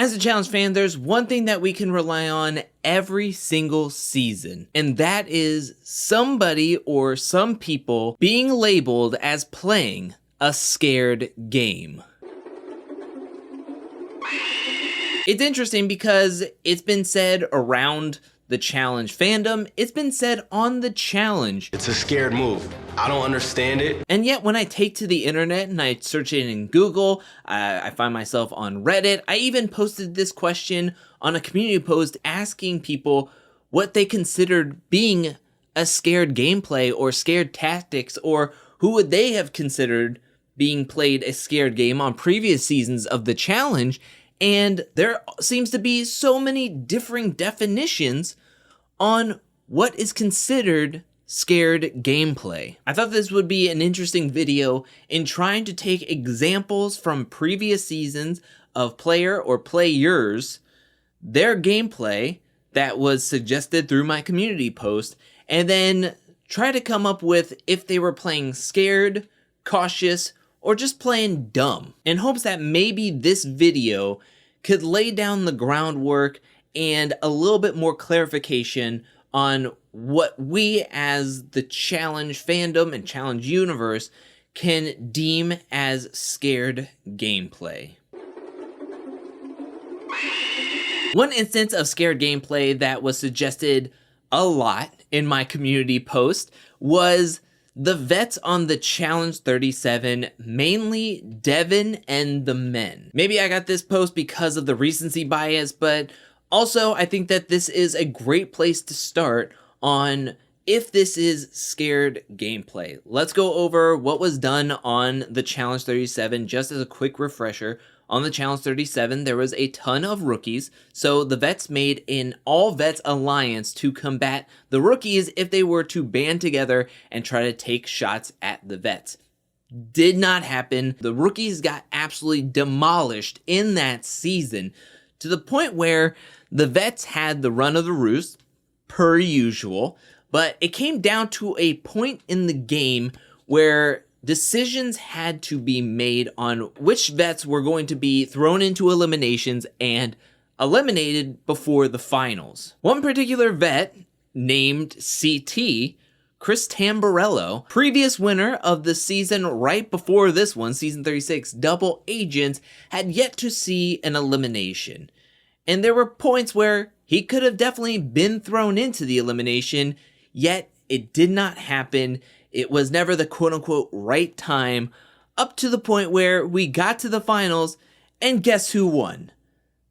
As a challenge fan, there's one thing that we can rely on every single season, and that is somebody or some people being labeled as playing a scared game. It's interesting because it's been said around the challenge fandom, it's been said on the challenge. It's a scared move. I don't understand it. And yet when I take to the internet and I search it in Google, I find myself on Reddit. I even posted this question on a community post asking people what they considered being a scared gameplay or scared tactics, or who would they have considered being played a scared game on previous seasons of the challenge. And there seems to be so many differing definitions on what is considered scared gameplay. I thought this would be an interesting video in trying to take examples from previous seasons of player or players, their gameplay that was suggested through my community post, and then try to come up with if they were playing scared, cautious, or just playing dumb, in hopes that maybe this video could lay down the groundwork and a little bit more clarification on what we as the challenge fandom and challenge universe can deem as scared gameplay. One instance of scared gameplay that was suggested a lot in my community post was the vets on the Challenge 37, mainly Devin and the men. Maybe I got this post because of the recency bias, but also I think that this is a great place to start on if this is scared gameplay. Let's go over what was done on the Challenge 37 just as a quick refresher. On the Challenge 37, there was a ton of rookies, so the vets made an all-vets alliance to combat the rookies if they were to band together and try to take shots at the vets. Did not happen. The rookies got absolutely demolished in that season, to the point where the vets had the run of the roost, per usual, but it came down to a point in the game where decisions had to be made on which vets were going to be thrown into eliminations and eliminated before the finals. One particular vet, named CT, Chris Tamborello, previous winner of the season right before this one, season 36, Double Agents, had yet to see an elimination. And there were points where he could have definitely been thrown into the elimination, yet it did not happen. It was never the quote-unquote right time, up to the point where we got to the finals, and guess who won?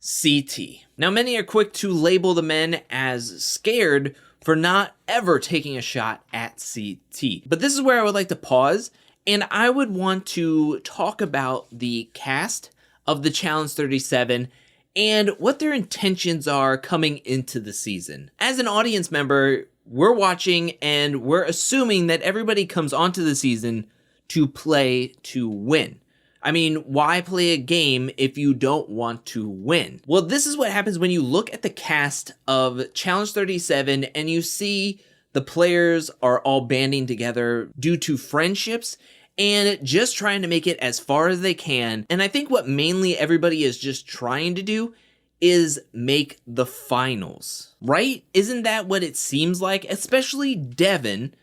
CT. Now, many are quick to label the men as scared for not ever taking a shot at CT. But this is where I would like to pause, and I would want to talk about the cast of the Challenge 37 and what their intentions are coming into the season. As an audience member, we're watching and we're assuming that everybody comes onto the season to play to win. I mean, why play a game if you don't want to win? Well, this is what happens when you look at the cast of Challenge 37 and you see the players are all banding together due to friendships and just trying to make it as far as they can. And I think what mainly everybody is just trying to do is make the finals, right? Isn't that what it seems like? Especially Devin,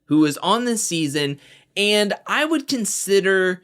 who is on this season, and I would consider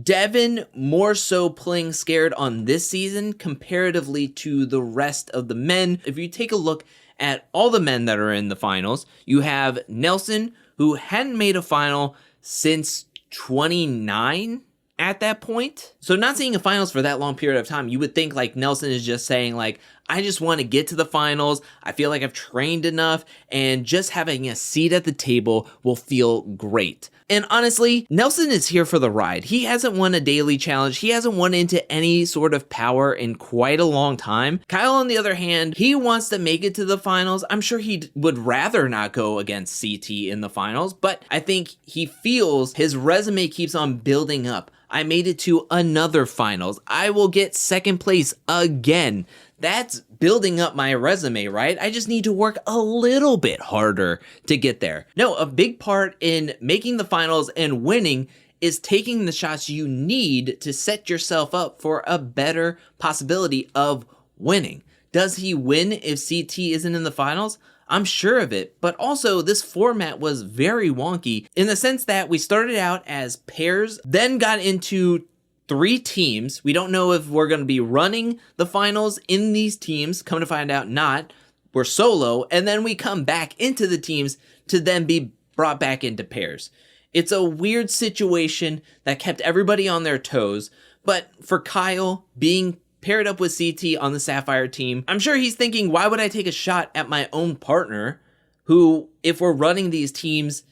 Devin more so playing scared on this season comparatively to the rest of the men. If you take a look at all the men that are in the finals, you have Nelson, who hadn't made a final since 29 at that point. So not seeing a finals for that long period of time, you would think like Nelson is just saying like, I just want to get to the finals. I feel like I've trained enough and just having a seat at the table will feel great. And honestly, Nelson is here for the ride. He hasn't won a daily challenge. He hasn't won into any sort of power in quite a long time. Kyle, on the other hand, he wants to make it to the finals. I'm sure he would rather not go against CT in the finals, but I think he feels his resume keeps on building up. I made it to another finals. I will get second place again. That's building up my resume, right? I just need to work a little bit harder to get there. No, a big part in making the finals and winning is taking the shots you need to set yourself up for a better possibility of winning. Does he win if CT isn't in the finals? I'm sure of it, but also this format was very wonky in the sense that we started out as pairs, then got into 3 teams. We don't know if we're going to be running the finals in these teams. Come to find out, not. We're solo, and then we come back into the teams to then be brought back into pairs. It's a weird situation that kept everybody on their toes, but for Kyle being paired up with CT on the Sapphire team, I'm sure he's thinking, why would I take a shot at my own partner who, if we're running these teams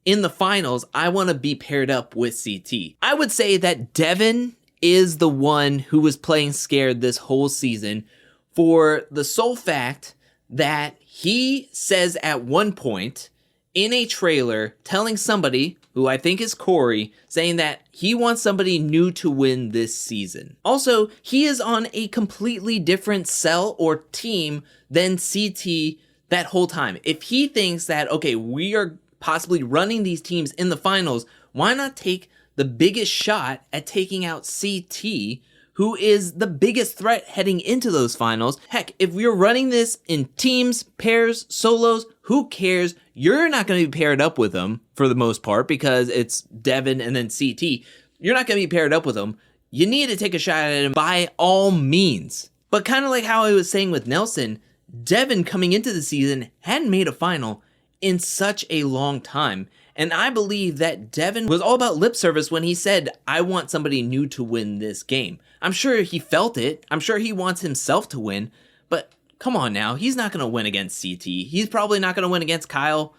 in the finals, I want to be paired up with CT. I would say that Devin is the one who was playing scared this whole season for the sole fact that he says at one point in a trailer telling somebody, who I think is Corey, saying that he wants somebody new to win this season. Also, he is on a completely different cell or team than CT that whole time. If he thinks that, okay, we are possibly running these teams in the finals, why not take the biggest shot at taking out CT, who is the biggest threat heading into those finals? Heck, if we're running this in teams, pairs, solos, who cares? You're not going to be paired up with them for the most part because it's Devin and then CT. You're not going to be paired up with them. You need to take a shot at him by all means. But kind of like how I was saying with Nelson, Devin coming into the season hadn't made a final in such a long time. And I believe that Devin was all about lip service when he said, I want somebody new to win this game. I'm sure he felt it. I'm sure he wants himself to win. But come on now, he's not going to win against CT. He's probably not going to win against Kyle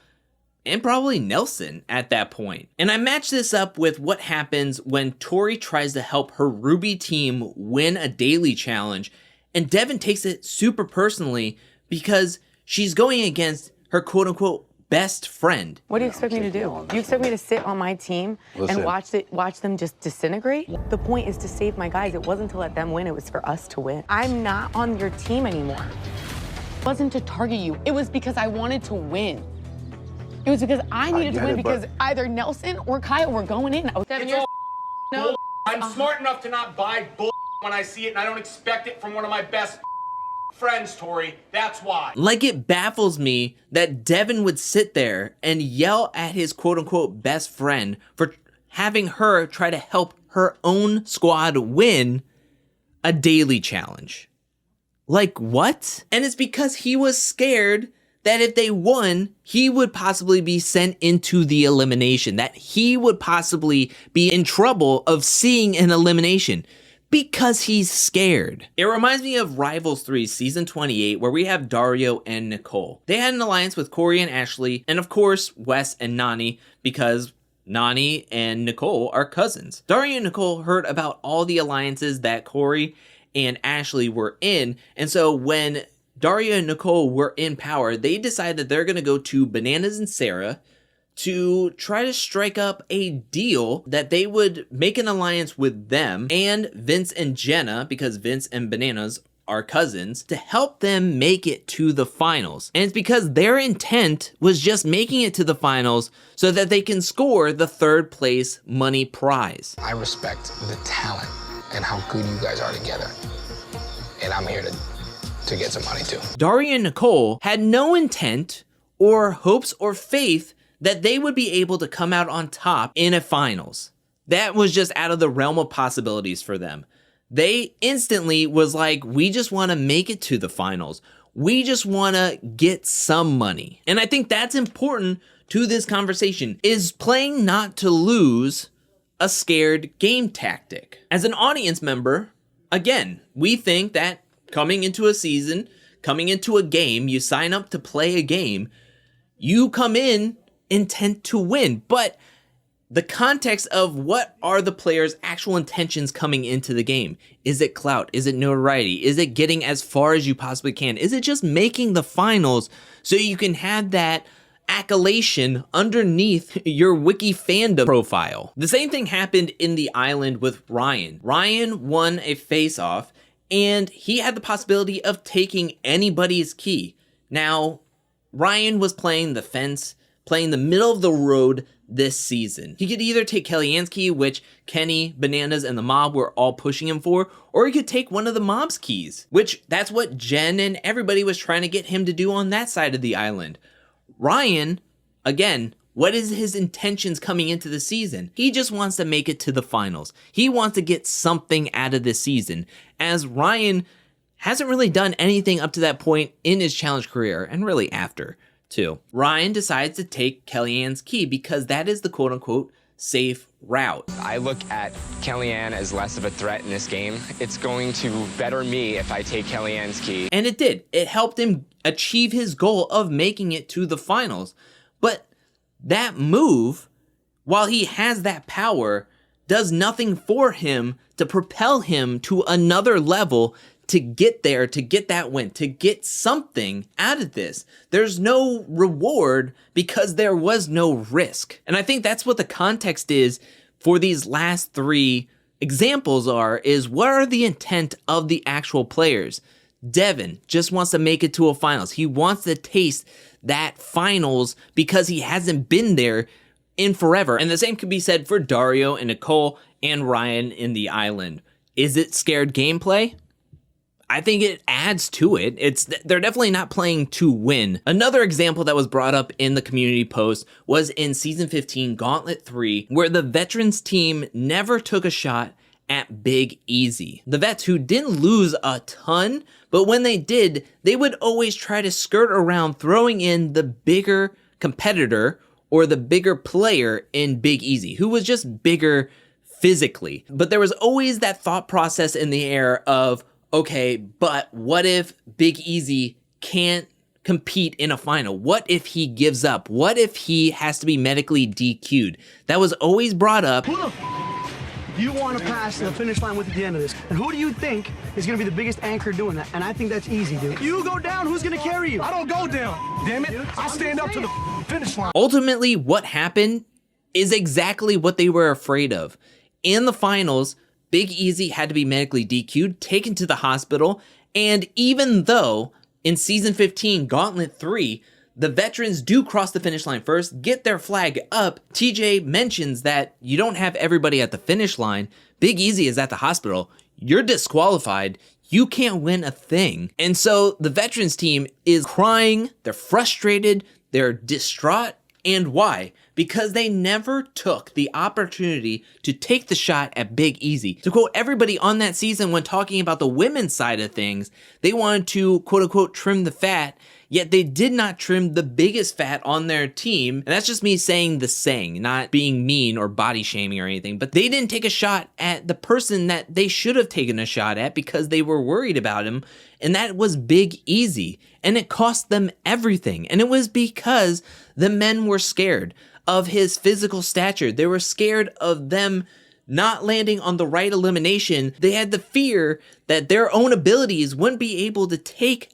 and probably Nelson at that point. And I match this up with what happens when Tori tries to help her Ruby team win a daily challenge. And Devin takes it super personally because she's going against her quote-unquote best friend. What do you expect me to do? You expect me to sit on my team and watch them just disintegrate? The point is to save my guys. It wasn't to let them win, it was for us to win. I'm not on your team anymore. It wasn't to target you. It was because I wanted to win. It was because I needed to win because either Nelson or Kyle were going in. Devin, you're no. I'm smart enough to not buy bull when I see it, and I don't expect it from one of my best friends, Tori. That's why. Like, it baffles me that Devin would sit there and yell at his quote-unquote best friend for having her try to help her own squad win a daily challenge. Like, what? And it's because he was scared that if they won, he would possibly be sent into the elimination, that he would possibly be in trouble of seeing an elimination. Because he's scared. It reminds me of Rivals 3 Season 28, where we have Dario and Nicole. They had an alliance with Corey and Ashley, and of course, Wes and Nany, because Nany and Nicole are cousins. Dario and Nicole heard about all the alliances that Corey and Ashley were in, and so when Dario and Nicole were in power, they decided that they're going to go to Bananas and Sarah to try to strike up a deal that they would make an alliance with them and Vince and Jenna, because Vince and Bananas are cousins, to help them make it to the finals. And it's because their intent was just making it to the finals so that they can score the 3rd place money prize. I respect the talent and how good you guys are together. And I'm here to get some money too. Daria and Nicole had no intent or hopes or faith that they would be able to come out on top in a finals. That was just out of the realm of possibilities for them. They instantly was like, we just want to make it to the finals. We just want to get some money. And I think that's important to this conversation, is playing not to lose a scared game tactic. As an audience member, again, we think that coming into a season, coming into a game, you sign up to play a game, you come in intent to win, but the context of what are the players' actual intentions coming into the game? Is it clout? Is it notoriety? Is it getting as far as you possibly can? Is it just making the finals so you can have that accolation underneath your wiki fandom profile? The same thing happened in the island with Ryan. Ryan won a face-off and he had the possibility of taking anybody's key. Now, Ryan was playing the fence, playing the middle of the road this season. He could either take Kellyanne's key, which Kenny, Bananas, and the mob were all pushing him for, or he could take one of the mob's keys, which that's what Jen and everybody was trying to get him to do on that side of the island. Ryan, again, what is his intentions coming into the season? He just wants to make it to the finals. He wants to get something out of this season, as Ryan hasn't really done anything up to that point in his challenge career, and really after, too. Ryan decides to take Kellyanne's key because that is the quote-unquote safe route. I look at Kellyanne as less of a threat in this game. It's going to better me if I take Kellyanne's key. And it did. It helped him achieve his goal of making it to the finals. But that move, while he has that power, does nothing for him to propel him to another level to get there, to get that win, to get something out of this. There's no reward because there was no risk. And I think that's what the context is for these last three examples is what are the intent of the actual players? Devin just wants to make it to a finals. He wants to taste that finals because he hasn't been there in forever. And the same could be said for Dario and Nicole and Ryan in the island. Is it scared gameplay? I think it adds to it. They're definitely not playing to win. Another example that was brought up in the community post was in season 15, Gauntlet 3, where the veterans team never took a shot at Big Easy. The vets who didn't lose a ton, but when they did, they would always try to skirt around throwing in the bigger competitor or the bigger player in Big Easy, who was just bigger physically. But there was always that thought process in the air of, okay, but what if Big Easy can't compete in a final? What if he gives up? What if he has to be medically DQ'd? That was always brought up. Look, you want to pass the finish line with at the end of this. And who do you think is going to be the biggest anchor doing that? And I think that's easy, dude. You go down, who's going to carry you? I don't go down, damn it. I stand up to the finish line. Ultimately, what happened is exactly what they were afraid of. In the finals, Big Easy had to be medically DQ'd, taken to the hospital, and even though in season 15, Gauntlet 3, the veterans do cross the finish line first, get their flag up, TJ mentions that you don't have everybody at the finish line, Big Easy is at the hospital, you're disqualified, you can't win a thing. And so the veterans team is crying, they're frustrated, they're distraught, and why? Because they never took the opportunity to take the shot at Big Easy. To quote everybody on that season when talking about the women's side of things, they wanted to quote unquote trim the fat, yet they did not trim the biggest fat on their team. And that's just me saying the saying, not being mean or body shaming or anything, but they didn't take a shot at the person that they should have taken a shot at because they were worried about him. And that was Big Easy. And it cost them everything. And it was because the men were scared of his physical stature. They were scared of them not landing on the right elimination. They had the fear that their own abilities wouldn't be able to take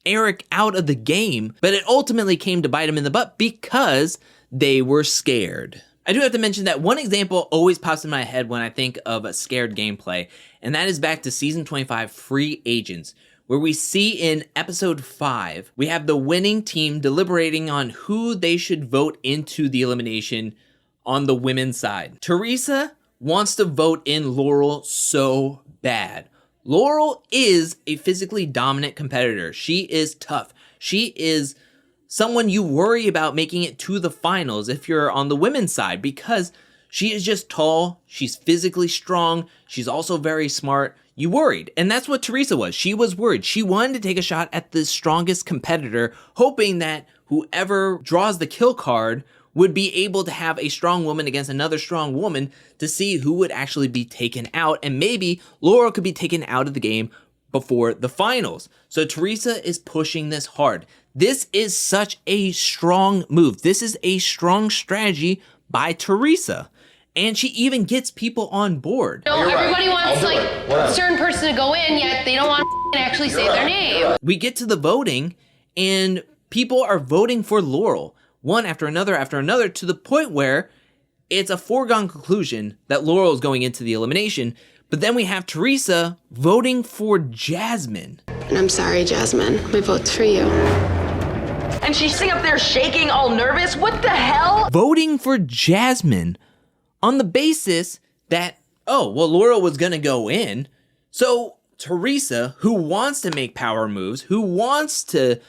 Eric out of the game, but it ultimately came to bite him in the butt because they were scared. I do have to mention that one example always pops in my head when I think of a scared gameplay, and that is back to season 25 Free Agents, where we see in episode 5, we have the winning team deliberating on who they should vote into the elimination on the women's side. Theresa wants to vote in Laurel so bad. Laurel is a physically dominant competitor. She is tough. She is someone you worry about making it to the finals if you're on the women's side because she is just tall, she's physically strong, she's also very smart. You worried. And that's what Theresa was. She was worried. She wanted to take a shot at the strongest competitor, hoping that whoever draws the kill card would be able to have a strong woman against another strong woman to see who would actually be taken out. And maybe Laurel could be taken out of the game before the finals. So Theresa is pushing this hard. This is such a strong move. This is a strong strategy by Theresa. And she even gets people on board. No, everybody wants like a certain person to go in, yet they don't want to actually say their name. We get to the voting, and people are voting for Laurel, one after another, to the point where it's a foregone conclusion that Laurel is going into the elimination. But then we have Theresa voting for Jasmine. And I'm sorry, Jasmine, my vote's for you. And she's sitting up there shaking, all nervous. What the hell? Voting for Jasmine on the basis that, oh, well, Laurel was gonna go in. So Theresa, who wants to make power moves, who wants to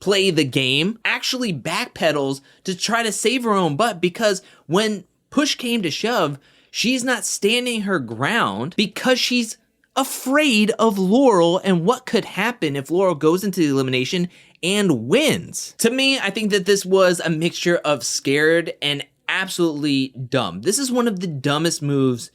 play the game, actually backpedals to try to save her own butt, because when push came to shove, she's not standing her ground because she's afraid of Laurel and what could happen if Laurel goes into the elimination and wins. To me, I think that this was a mixture of scared and absolutely dumb. This is one of the dumbest moves,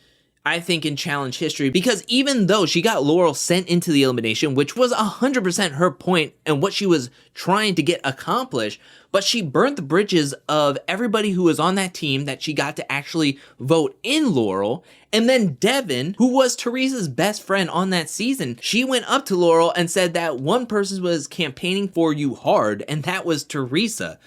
I think, in challenge history, because even though she got Laurel sent into the elimination, which was 100% her point and what she was trying to get accomplished, but she burnt the bridges of everybody who was on that team that she got to actually vote in Laurel. And then Devin, who was Theresa's best friend on that season, she went up to Laurel and said that one person was campaigning for you hard, and that was Theresa.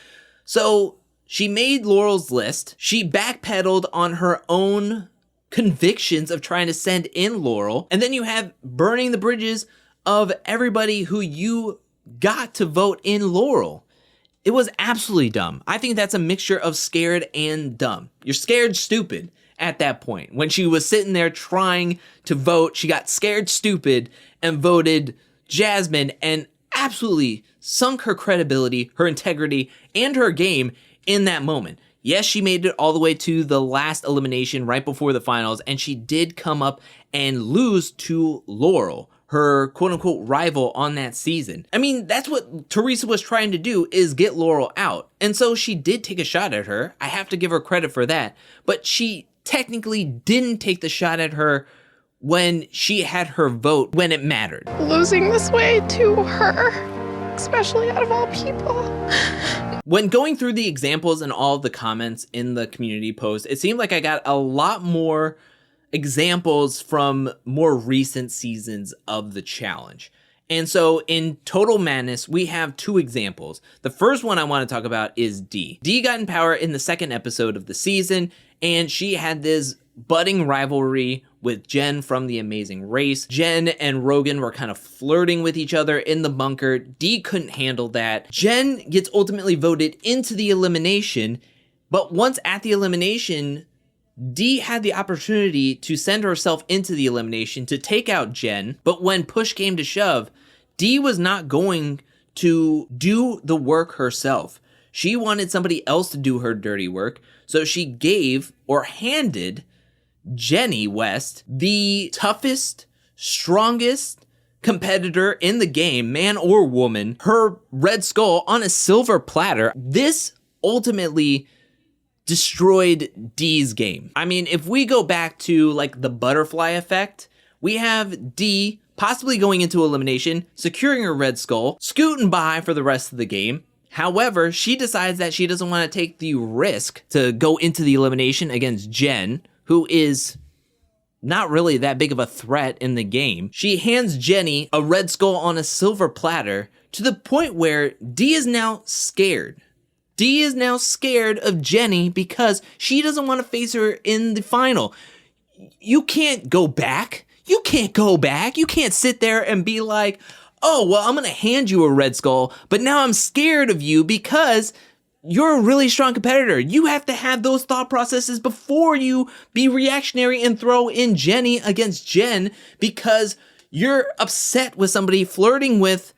So she made Laurel's list. She backpedaled on her own convictions of trying to send in Laurel. And then you have burning the bridges of everybody who you got to vote in Laurel. It was absolutely dumb. I think that's a mixture of scared and dumb. You're scared stupid at that point. When she was sitting there trying to vote, she got scared stupid and voted Jasmine and absolutely sunk her credibility, her integrity, and her game in that moment. Yes, she made it all the way to the last elimination right before the finals, and she did come up and lose to Laurel, her quote-unquote rival on that season. I mean, that's what Theresa was trying to do, is get Laurel out. And so she did take a shot at her. I have to give her credit for that. But she technically didn't take the shot at her when she had her vote when it mattered. Losing this way to her, especially out of all people. When going through the examples and all the comments in the community post, it seemed like I got a lot more examples from more recent seasons of the challenge. And so in Total Madness, we have two examples. The first one I want to talk about is Dee. Dee got in power in the second episode of the season, and she had this budding rivalry with Jen from The Amazing Race. Jen and Rogan were kind of flirting with each other in the bunker. Dee couldn't handle that. Jen gets ultimately voted into the elimination, but once at the elimination, Dee had the opportunity to send herself into the elimination to take out Jen, but when push came to shove, Dee was not going to do the work herself. She wanted somebody else to do her dirty work, so she gave or handed Jenny West, the toughest, strongest competitor in the game, man or woman, her red skull on a silver platter. This ultimately destroyed Dee's game. I mean, if we go back to like the butterfly effect, we have Dee possibly going into elimination, securing her red skull, scooting by for the rest of the game. However, she decides that she doesn't want to take the risk to go into the elimination against Jen, who is not really that big of a threat in the game. She hands Jenny a red skull on a silver platter to the point where Dee is now scared. Dee is now scared of Jenny because she doesn't want to face her in the final. You can't go back. You can't go back. You can't sit there and be like, oh, well, I'm going to hand you a red skull, but now I'm scared of you because you're a really strong competitor. You have to have those thought processes before you be reactionary and throw in Jenny against Jen because you're upset with somebody flirting with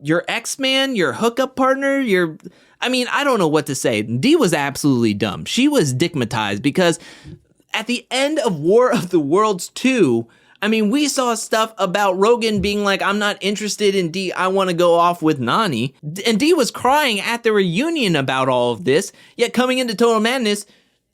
your ex-man, your hookup partner, I don't know what to say. Dee was absolutely dumb. She was dickmatized because at the end of War of the Worlds 2, we saw stuff about Rogan being like, I'm not interested in Dee, I want to go off with Nani. And Dee was crying at the reunion about all of this, yet coming into Total Madness,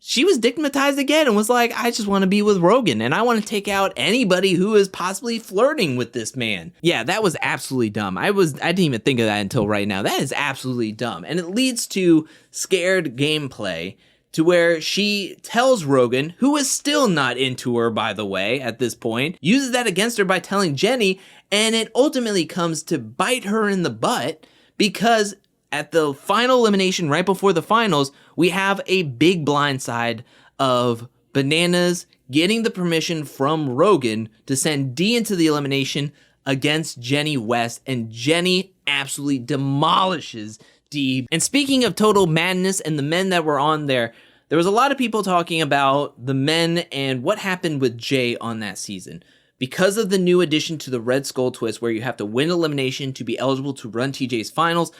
she was dickmatized again and was like, I just want to be with Rogan and I want to take out anybody who is possibly flirting with this man. Yeah, that was absolutely dumb. I didn't even think of that until right now. That is absolutely dumb. And it leads to scared gameplay to where she tells Rogan, who is still not into her, by the way, at this point, uses that against her by telling Jenny, and it ultimately comes to bite her in the butt because at the final elimination right before the finals, we have a big blindside of Bananas getting the permission from Rogan to send Dee into the elimination against Jenny West, and Jenny absolutely demolishes deep. And speaking of Total Madness and the men that were on there was a lot of people talking about the men and what happened with Jay on that season. Because of the new addition to the Red Skull twist where you have to win elimination to be eligible to run TJ's finals,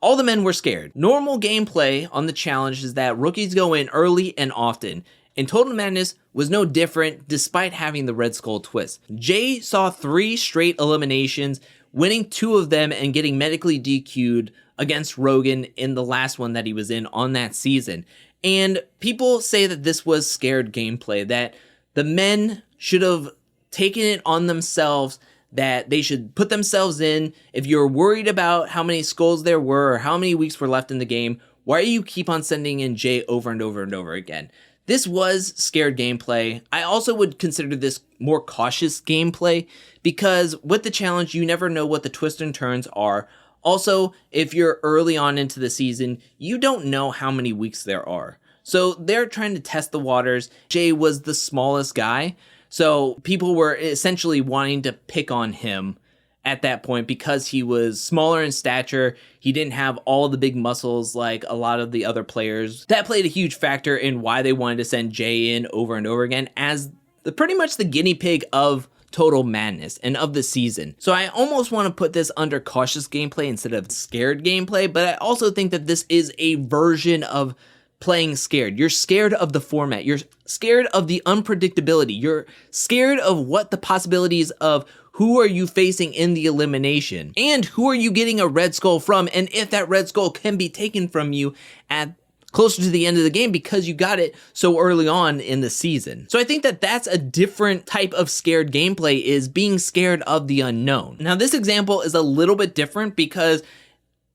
all the men were scared. Normal gameplay on the challenge is that rookies go in early and often, and Total Madness was no different despite having the Red Skull twist. Jay saw 3 straight eliminations, winning 2 of them and getting medically DQ'd against Rogan in the last one that he was in on that season. And people say that this was scared gameplay, that the men should have taken it on themselves, that they should put themselves in. If you're worried about how many skulls there were or how many weeks were left in the game, why do you keep on sending in Jay over and over and over again? This was scared gameplay. I also would consider this more cautious gameplay because with the challenge, you never know what the twists and turns are. Also, if you're early on into the season, you don't know how many weeks there are. So they're trying to test the waters. Jay was the smallest guy, so people were essentially wanting to pick on him at that point because he was smaller in stature. He didn't have all the big muscles like a lot of the other players. That played a huge factor in why they wanted to send Jay in over and over again as pretty much the guinea pig of Total Madness and of the season. So I almost want to put this under cautious gameplay instead of scared gameplay, but I also think that this is a version of playing scared. You're scared of the format. You're scared of the unpredictability. You're scared of what the possibilities of who are you facing in the elimination and who are you getting a red skull from, and if that red skull can be taken from you at closer to the end of the game because you got it so early on in the season. So I think that that's a different type of scared gameplay, is being scared of the unknown. Now this example is a little bit different because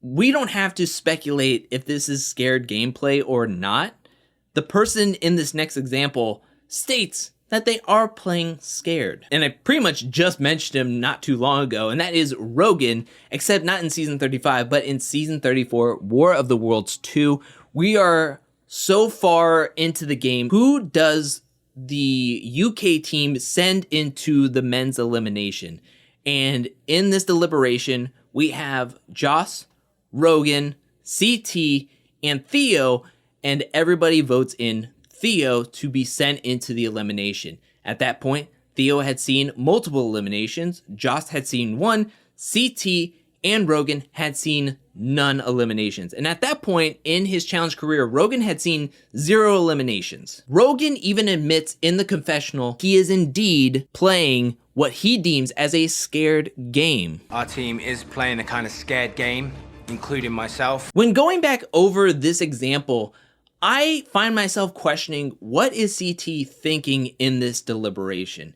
we don't have to speculate if this is scared gameplay or not. The person in this next example states that they are playing scared. And I pretty much just mentioned him not too long ago, and that is Rogan, except not in Season 35, but in Season 34, War of the Worlds 2. We are so far into the game. Who does the UK team send into the men's elimination? And in this deliberation, we have Joss, Rogan, CT, and Theo, and everybody votes in Theo to be sent into the elimination. At that point, Theo had seen multiple eliminations, Joss had seen 1, CT and Rogan had seen none eliminations. And at that point in his challenge career, Rogan had seen 0 eliminations. Rogan even admits in the confessional he is indeed playing what he deems as a scared game. Our team is playing a kind of scared game, including myself. When going back over this example, I find myself questioning, what is CT thinking in this deliberation?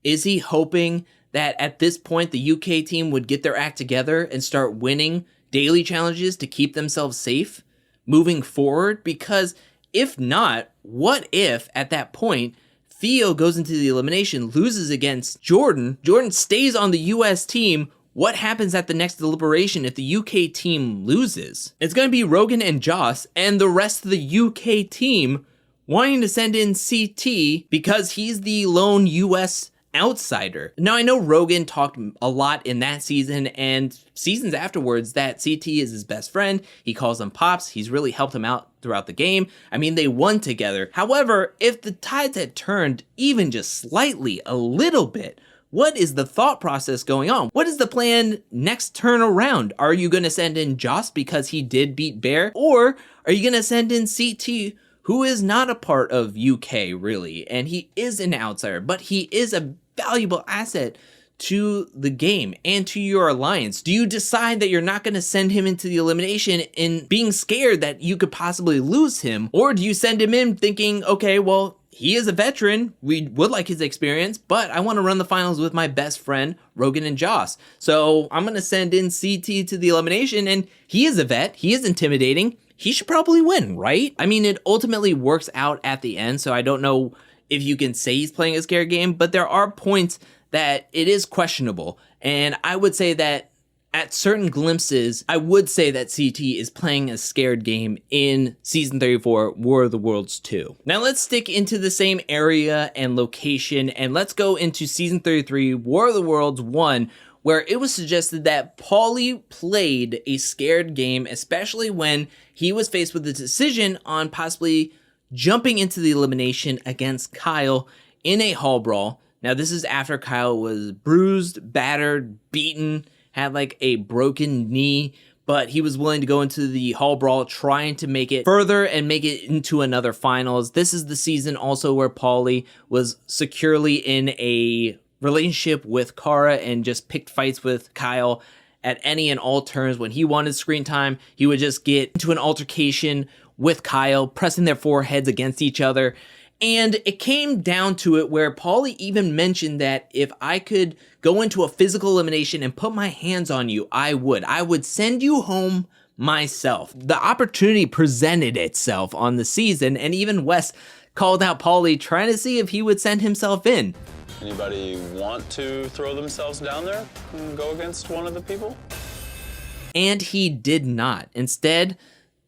Is he hoping that at this point the UK team would get their act together and start winning daily challenges to keep themselves safe moving forward? Because if not, what if at that point Theo goes into the elimination, loses against Jordan, Jordan stays on the US team? What happens at the next deliberation if the UK team loses? It's going to be Rogan and Joss and the rest of the UK team wanting to send in CT because he's the lone US outsider. Now, I know Rogan talked a lot in that season and seasons afterwards that CT is his best friend. He calls him Pops. He's really helped him out throughout the game. I mean, they won together. However, if the tides had turned even just slightly, a little bit, what is the thought process going on? What is the plan next turn around? Are you going to send in Joss because he did beat Bear? Or are you going to send in CT, who is not a part of UK really, and he is an outsider, but he is a valuable asset to the game and to your alliance? Do you decide that you're not going to send him into the elimination in being scared that you could possibly lose him? Or do you send him in thinking, okay, well, he is a veteran, we would like his experience, but I want to run the finals with my best friend, Rogan and Joss. So I'm going to send in CT to the elimination, and he is a vet, he is intimidating, he should probably win, right? I mean, it ultimately works out at the end, so I don't know if you can say he's playing a scared game, but there are points that it is questionable. And I would say that at certain glimpses, I would say that CT is playing a scared game in Season 34, War of the Worlds 2. Now let's stick into the same area and location, and let's go into Season 33, War of the Worlds 1, where it was suggested that Paulie played a scared game, especially when he was faced with the decision on possibly jumping into the elimination against Kyle in a hall brawl. Now, this is after Kyle was bruised, battered, beaten, had like a broken knee, but he was willing to go into the hall brawl, trying to make it further and make it into another finals. This is the season also where Paulie was securely in a relationship with Cara and just picked fights with Kyle at any and all turns. When he wanted screen time, he would just get into an altercation with Kyle, pressing their foreheads against each other. And it came down to it where Paulie even mentioned that if I could go into a physical elimination and put my hands on you, I would. I would send you home myself. The opportunity presented itself on the season, and even Wes called out Paulie, trying to see if he would send himself in. Anybody want to throw themselves down there and go against one of the people? And he did not. Instead,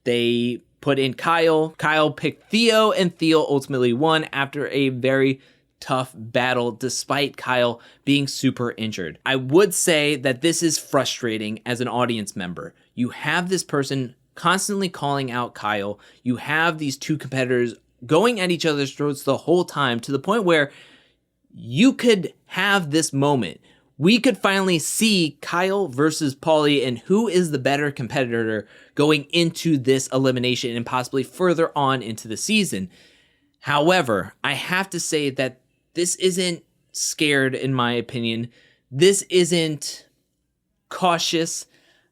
they put in Kyle. Kyle picked Theo, and Theo ultimately won after a very tough battle, despite Kyle being super injured. I would say that this is frustrating as an audience member. You have this person constantly calling out Kyle. You have these two competitors going at each other's throats the whole time, to the point where you could have this moment. We could finally see Kyle versus Paulie and who is the better competitor going into this elimination and possibly further on into the season. However, I have to say that this isn't scared, in my opinion. This isn't cautious.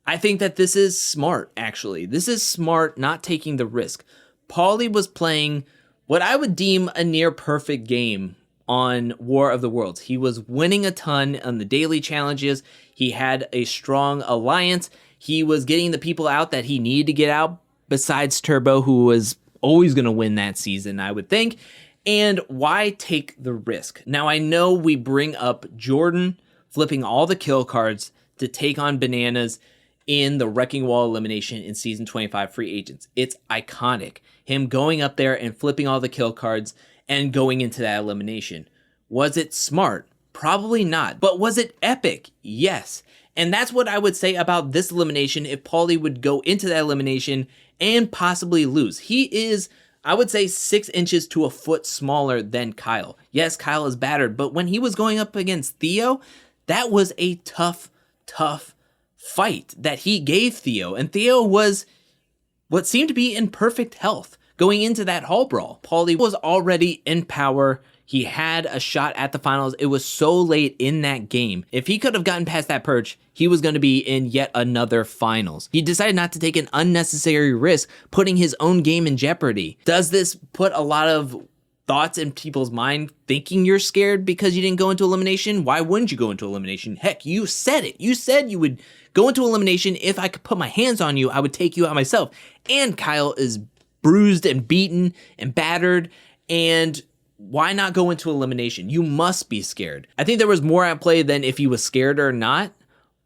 I think that this is smart, actually. This is smart, not taking the risk. Paulie was playing what I would deem a near perfect game on War of the Worlds. He was winning a ton on the daily challenges. He had a strong alliance. He was getting the people out that he needed to get out, besides Turbo, who was always going to win that season, I would think. And why take the risk? Now, I know we bring up Jordan flipping all the kill cards to take on Bananas in the Wrecking Wall elimination in Season 25 Free Agents. It's iconic. Him going up there and flipping all the kill cards and going into that elimination. Was it smart? Probably not. But was it epic? Yes. And that's what I would say about this elimination if Paulie would go into that elimination and possibly lose. He is, I would say, 6 inches to a foot smaller than Kyle. Yes, Kyle is battered, but when he was going up against Theo, that was a tough fight that he gave Theo. And Theo was what seemed to be in perfect health going into that hall brawl. Paulie was already in power. He had a shot at the finals. It was so late in that game. If he could have gotten past that perch, he was going to be in yet another finals. He decided not to take an unnecessary risk, putting his own game in jeopardy. Does this put a lot of thoughts in people's mind thinking you're scared because you didn't go into elimination? Why wouldn't you go into elimination? Heck, you said it. You said you would go into elimination. If I could put my hands on you, I would take you out myself. And Kyle is bruised and beaten and battered, and why not go into elimination? You must be scared. I think there was more at play than if he was scared or not,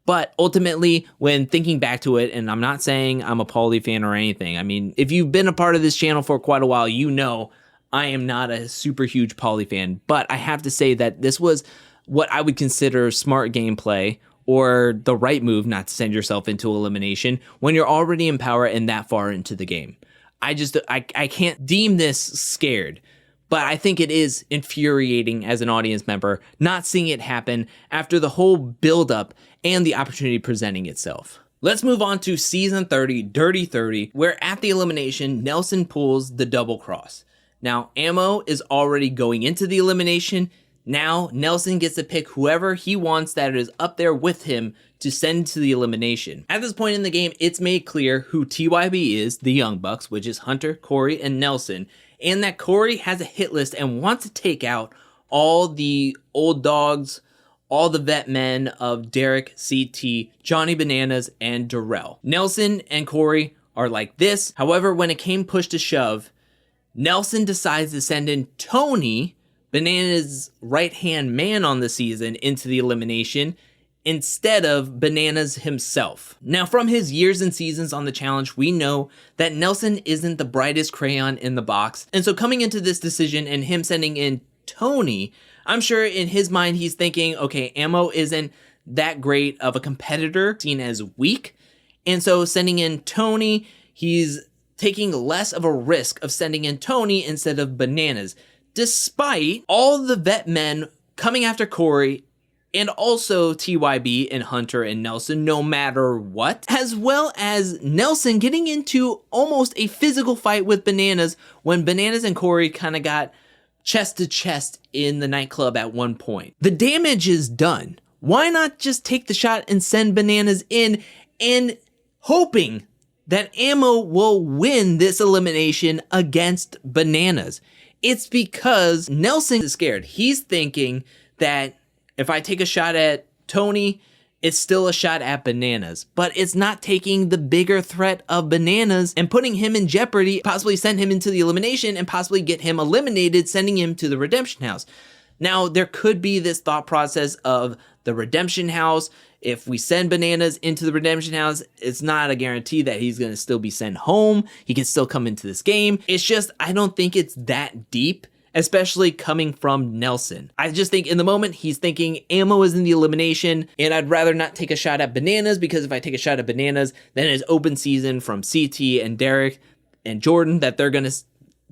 but ultimately, when thinking back to it, and I'm not saying I'm a Paulie fan or anything, I mean, if you've been a part of this channel for quite a while, you know I am not a super huge Paulie fan, but I have to say that this was what I would consider smart gameplay, or the right move not to send yourself into elimination when you're already in power and that far into the game. I can't deem this scared, but I think it is infuriating as an audience member not seeing it happen after the whole build-up and the opportunity presenting itself. Let's move on to Season 30, Dirty 30, where at the elimination, Nelson pulls the double cross. Now, Ammo is already going into the elimination. Now, Nelson gets to pick whoever he wants that is up there with him to send to the elimination. At this point in the game, it's made clear who TYB is, the Young Bucks, which is Hunter, Corey, and Nelson, and that Corey has a hit list and wants to take out all the old dogs, all the vet men of Derek, CT, Johnny Bananas, and Darrell. Nelson and Corey are like this. However, when it came push to shove, Nelson decides to send in Tony, Bananas' right-hand man on the season, into the elimination instead of Bananas himself. Now, from his years and seasons on the challenge, we know that Nelson isn't the brightest crayon in the box. And so coming into this decision and him sending in Tony, I'm sure in his mind he's thinking, okay, Ammo isn't that great of a competitor, seen as weak. And so sending in Tony, he's taking less of a risk of sending in Tony instead of Bananas, despite all the vet men coming after Corey and also TYB and Hunter and Nelson no matter what, as well as Nelson getting into almost a physical fight with Bananas when Bananas and Corey kind of got chest to chest in the nightclub at one point. The damage is done. Why not just take the shot and send Bananas in and hoping that Ammo will win this elimination against Bananas? It's because Nelson is scared. He's thinking that if I take a shot at Tony, it's still a shot at Bananas, but it's not taking the bigger threat of Bananas and putting him in jeopardy, possibly send him into the elimination and possibly get him eliminated, sending him to the Redemption House. Now, there could be this thought process of the Redemption House. If we send Bananas into the Redemption House, it's not a guarantee that he's going to still be sent home. He can still come into this game. It's just, I don't think it's that deep, especially coming from Nelson. I just think in the moment, he's thinking Ammo is in the elimination, and I'd rather not take a shot at Bananas, because if I take a shot at Bananas, then it's open season from CT and Derek and Jordan that they're going to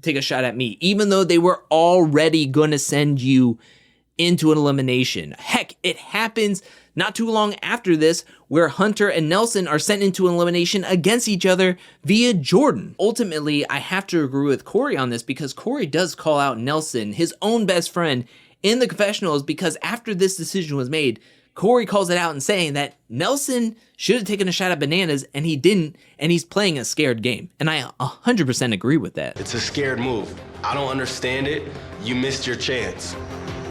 take a shot at me, even though they were already going to send you into an elimination. Heck, it happens not too long after this where Hunter and Nelson are sent into an elimination against each other via Jordan. Ultimately, I have to agree with Corey on this, because Corey does call out Nelson, his own best friend, in the confessionals, because after this decision was made, Corey calls it out and saying that Nelson should have taken a shot at Bananas and he didn't, and he's playing a scared game. And I 100% agree with that. It's a scared move. I don't understand it. You missed your chance.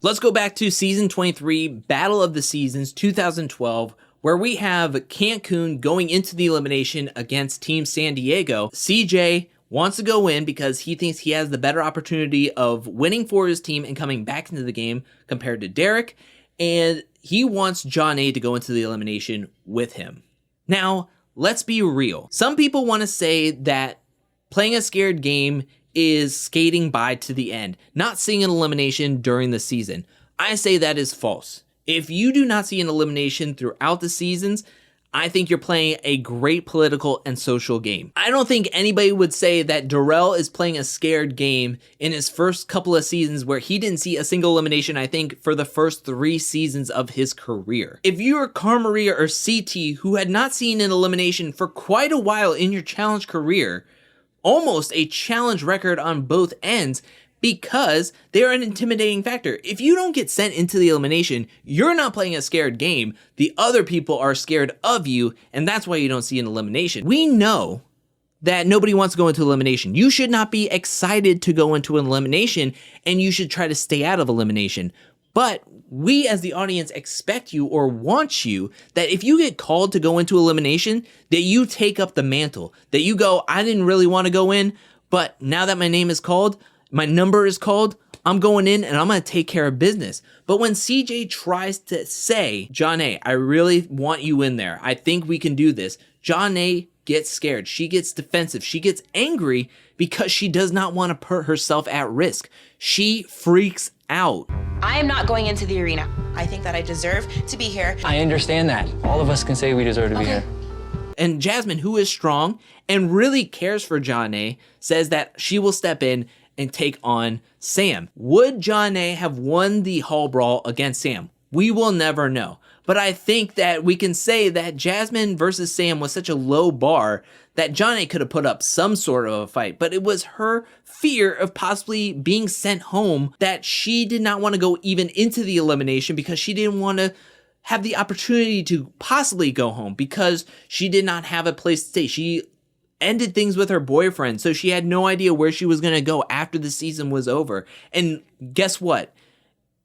Let's go back to season 23, Battle of the Seasons 2012, where we have Cancun going into the elimination against Team San Diego. CJ wants to go in because he thinks he has the better opportunity of winning for his team and coming back into the game compared to Derek, and he wants John A to go into the elimination with him. Now, let's be real. Some people want to say that playing a scared game is skating by to the end, not seeing an elimination during the season. I say that is false. If you do not see an elimination throughout the seasons, I think you're playing a great political and social game. I don't think anybody would say that Darrell is playing a scared game in his first couple of seasons where he didn't see a single elimination, I think, for the first 3 seasons of his career. If you're Carmaria or CT who had not seen an elimination for quite a while in your challenge career, almost a challenge record on both ends, because they're an intimidating factor. If you don't get sent into the elimination, you're not playing a scared game. The other people are scared of you, and that's why you don't see an elimination. We know that nobody wants to go into elimination. You should not be excited to go into an elimination, and you should try to stay out of elimination. But we as the audience expect you or want you that if you get called to go into elimination, that you take up the mantle, that you go, I didn't really want to go in, but now that my name is called, my number is called, I'm going in and I'm going to take care of business. But when CJ tries to say, John A, I really want you in there, I think we can do this, John A gets scared. She gets defensive. She gets angry because she does not want to put herself at risk. She freaks out. I am not going into the arena. I think that I deserve to be here. I understand that. All of us can say we deserve to be here. And Jasmine, who is strong and really cares for John A, says that she will step in and take on Sam. Would John A have won the hall brawl against Sam? We will never know. But I think that we can say that Jasmine versus Sam was such a low bar that John A could have put up some sort of a fight, but it was her fear of possibly being sent home that she did not want to go even into the elimination, because she didn't want to have the opportunity to possibly go home because she did not have a place to stay. She ended things with her boyfriend, so she had no idea where she was going to go after the season was over. And guess what?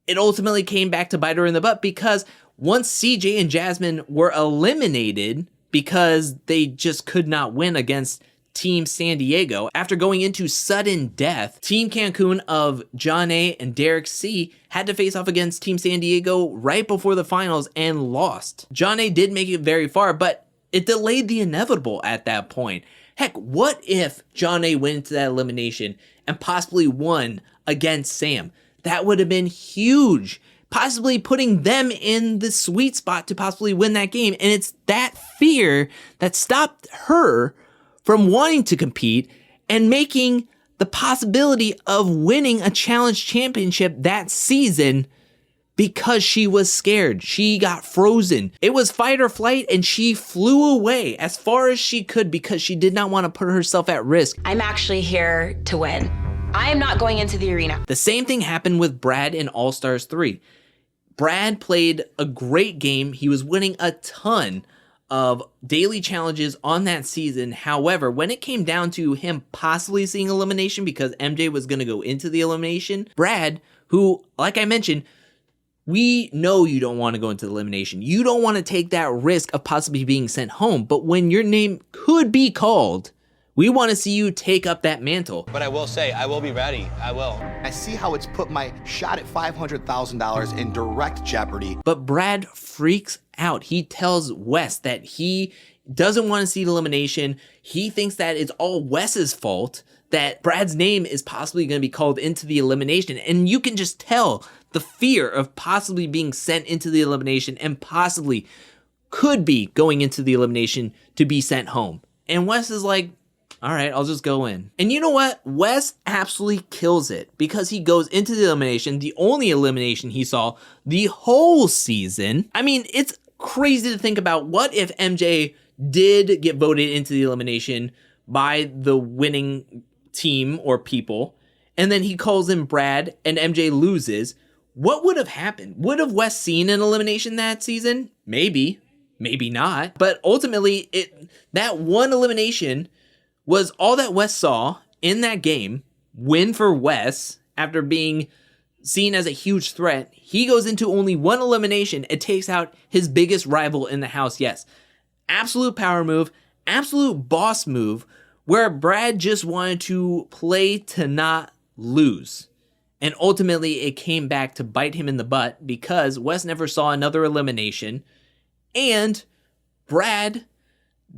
It ultimately came back to bite her in the butt, because once CJ and Jasmine were eliminated because they just could not win against Team San Diego, after going into sudden death, Team Cancun of John A and Derek C had to face off against Team San Diego right before the finals and lost. John A did make it very far, but it delayed the inevitable at that point. Heck, what if John A went into that elimination and possibly won against Sam? That would have been huge, possibly putting them in the sweet spot to possibly win that game. And it's that fear that stopped her from wanting to compete and making the possibility of winning a challenge championship that season because she was scared. She got frozen. It was fight or flight, and she flew away as far as she could because she did not want to put herself at risk. I'm actually here to win. I am not going into the arena. The same thing happened with Brad in All-Stars 3. Brad played a great game. He was winning a ton of daily challenges on that season. However, when it came down to him possibly seeing elimination because MJ was going to go into the elimination, Brad, who, like I mentioned, we know you don't want to go into the elimination. You don't want to take that risk of possibly being sent home. But when your name could be called, we want to see you take up that mantle. But I will say, I will be ready. I will. I see how it's put my shot at $500,000 in direct jeopardy. But Brad freaks out. He tells Wes that he doesn't want to see the elimination. He thinks that it's all Wes's fault, that Brad's name is possibly going to be called into the elimination. And you can just tell the fear of possibly being sent into the elimination and possibly could be going into the elimination to be sent home. And Wes is like, all right, I'll just go in. And you know what? Wes absolutely kills it because he goes into the elimination, the only elimination he saw the whole season. I mean, it's crazy to think about. What if MJ did get voted into the elimination by the winning team or people, and then he calls in Brad and MJ loses? What would have happened? Would have Wes seen an elimination that season? Maybe, maybe not. But ultimately, that one elimination was all that Wes saw in that game. Win for Wes after being seen as a huge threat. He goes into only one elimination and takes out his biggest rival in the house. Yes, absolute power move, absolute boss move, where Brad just wanted to play to not lose. And ultimately, it came back to bite him in the butt because Wes never saw another elimination, and Brad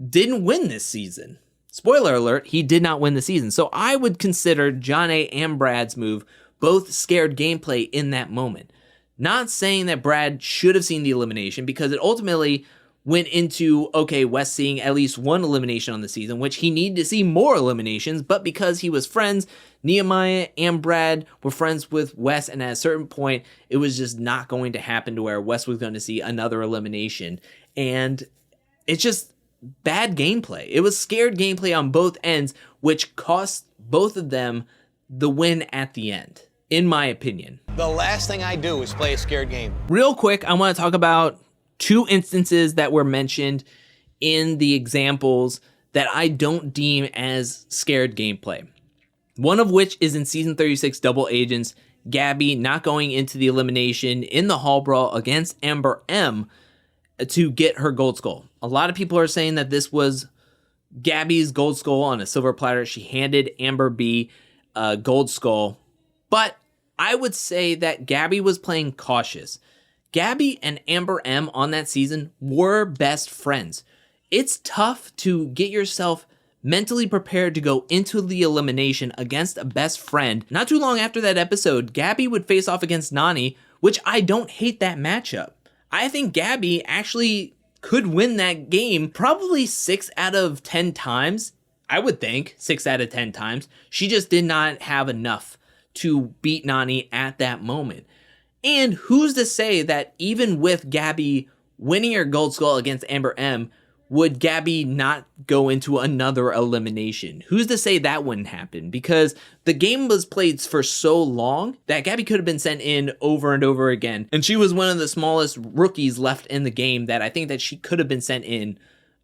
didn't win this season. Spoiler alert, he did not win the season. So I would consider John A. and Brad's move both scared gameplay in that moment. Not saying that Brad should have seen the elimination, because it ultimately went into, okay, Wes seeing at least one elimination on the season, which he needed to see more eliminations, but because he was friends, Nehemiah and Brad were friends with Wes, and at a certain point, it was just not going to happen to where Wes was going to see another elimination. And it's just bad gameplay. It was scared gameplay on both ends, which cost both of them the win at the end, in my opinion. The last thing I do is play a scared game. Real quick, I want to talk about two instances that were mentioned in the examples that I don't deem as scared gameplay. One of which is in Season 36 Double Agents, Gabby not going into the elimination in the Hall Brawl against Amber M to get her gold skull. A lot of people are saying that this was Gabby's gold skull on a silver platter. She handed Amber B a gold skull. But I would say that Gabby was playing cautious. Gabby and Amber M on that season were best friends. It's tough to get yourself mentally prepared to go into the elimination against a best friend. Not too long after that episode, Gabby would face off against Nany, which I don't hate that matchup. I think Gabby actually could win that game probably 6 out of 10 times. I would think 6 out of 10 times. She just did not have enough to beat Nany at that moment. And who's to say that even with Gabby winning her gold skull against Amber M, would Gabby not go into another elimination? Who's to say that wouldn't happen? Because the game was played for so long that Gabby could have been sent in over and over again. And she was one of the smallest rookies left in the game that I think that she could have been sent in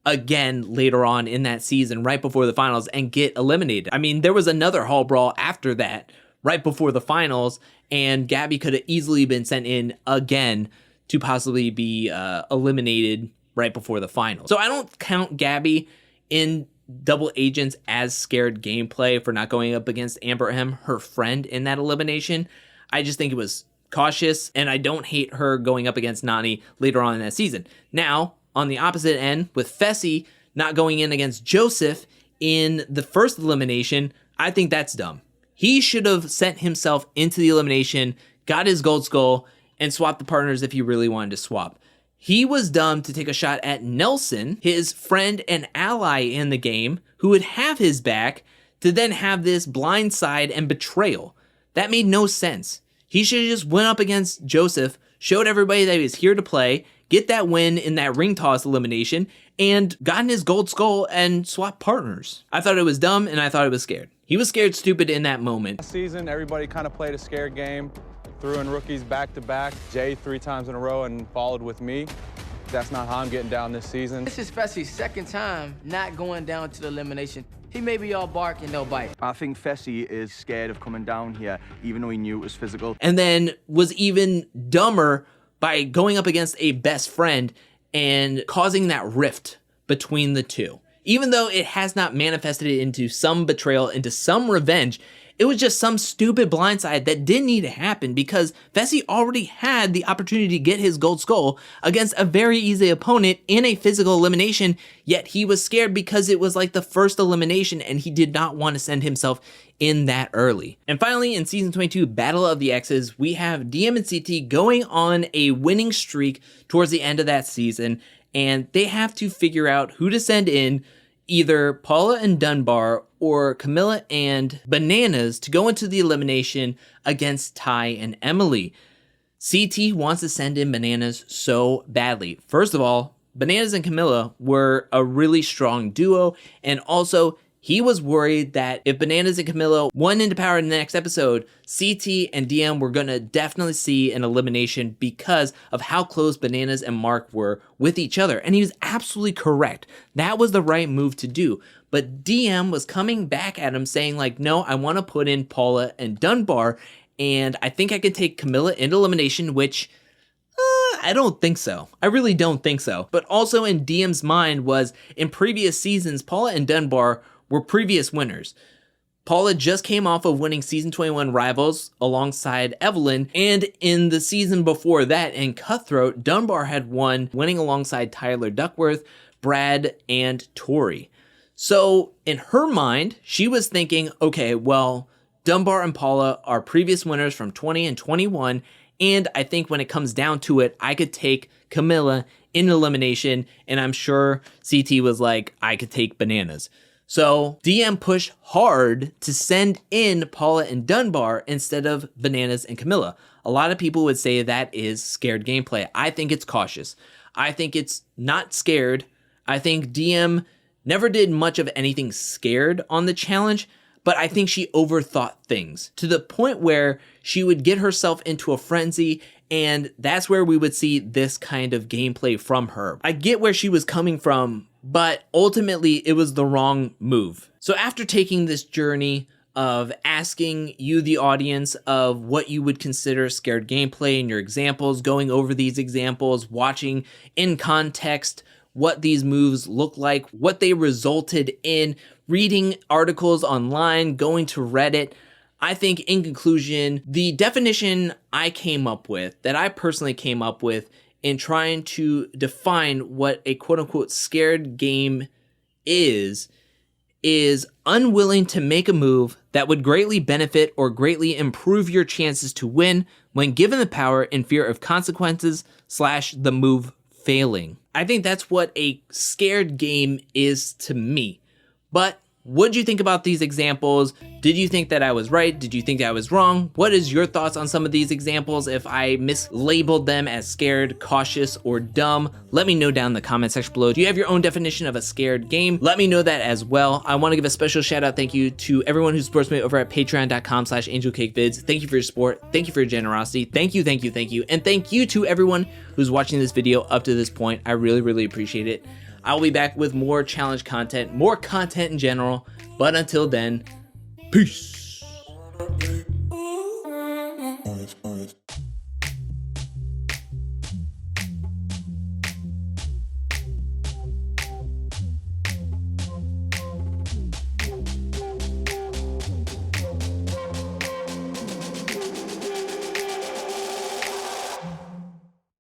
again later on in that season, right before the finals, and get eliminated. I mean, there was another Hall Brawl after that, right before the finals, and Gabby could have easily been sent in again to possibly be eliminated right before the final. So I don't count Gabby in Double Agents as scared gameplay for not going up against Amber M, her friend, in that elimination. I just think it was cautious, and I don't hate her going up against Nany later on in that season. Now, on the opposite end, with Fessy not going in against Joseph in the first elimination, I think that's dumb. He should have sent himself into the elimination, got his gold skull, and swap the partners if you really wanted to swap. He was dumb to take a shot at Nelson, his friend and ally in the game, who would have his back, to then have this blindside and betrayal. That made no sense. He should have just went up against Joseph, showed everybody that he was here to play, get that win in that ring toss elimination, and gotten his gold skull and swapped partners. I thought it was dumb, and I thought it was scared. He was scared stupid in that moment. Last season, everybody kind of played a scared game, threw in rookies back-to-back, Jay 3 times in a row, and followed with me. That's not how I'm getting down this season. This is Fessy's second time not going down to the elimination. He may be all bark and no bite. I think Fessy is scared of coming down here, even though he knew it was physical. And then was even dumber by going up against a best friend and causing that rift between the two. Even though it has not manifested into some betrayal, into some revenge, it was just some stupid blindside that didn't need to happen because Fessy already had the opportunity to get his gold skull against a very easy opponent in a physical elimination, yet he was scared because it was like the first elimination and he did not want to send himself in that early. And finally, in Season 22, Battle of the X's, we have DM and CT going on a winning streak towards the end of that season, and they have to figure out who to send in, either Paula and Dunbar or Camilla and Bananas, to go into the elimination against Ty and Emily. CT wants to send in Bananas so badly. First of all, Bananas and Camilla were a really strong duo, and also he was worried that if Bananas and Camilla won into power in the next episode, CT and DM were going to definitely see an elimination because of how close Bananas and Mark were with each other. And he was absolutely correct. That was the right move to do. But DM was coming back at him saying like, no, I want to put in Paula and Dunbar, and I think I could take Camilla into elimination, which I don't think so. I really don't think so. But also in DM's mind was, in previous seasons, Paula and Dunbar were previous winners. Paula just came off of winning Season 21 Rivals alongside Evelyn, and in the season before that, in Cutthroat, Dunbar had won, winning alongside Tyler Duckworth, Brad, and Tori. So in her mind, she was thinking, okay, well, Dunbar and Paula are previous winners from 20 and 21, and I think when it comes down to it, I could take Camilla in elimination, and I'm sure CT was like, I could take Bananas. So DM pushed hard to send in Paula and Dunbar instead of Bananas and Camilla. A lot of people would say that is scared gameplay. I think it's cautious. I think it's not scared. I think DM never did much of anything scared on the challenge, but I think she overthought things to the point where she would get herself into a frenzy, and that's where we would see this kind of gameplay from her. I get where she was coming from, but ultimately it was the wrong move. So after taking this journey of asking you, the audience, of what you would consider scared gameplay in your examples, going over these examples, watching in context what these moves look like, what they resulted in, reading articles online, going to Reddit, I think in conclusion, the definition I came up with, that I personally came up with in trying to define what a quote-unquote scared game is unwilling to make a move that would greatly benefit or greatly improve your chances to win when given the power in fear of consequences / the move failing. I think that's what a scared game is to me. But what did you think about these examples? Did you think that I was right? Did you think that I was wrong? What is your thoughts on some of these examples? If I mislabeled them as scared, cautious, or dumb, let me know down in the comment section below. Do you have your own definition of a scared game? Let me know that as well. I want to give a special shout out thank you to everyone who supports me over at patreon.com/angelcakevids. Thank you for your support. Thank you for your generosity. Thank you, thank you, thank you. And thank you to everyone who's watching this video up to this point. I really, really appreciate it. I'll be back with more challenge content, more content in general. But until then, peace.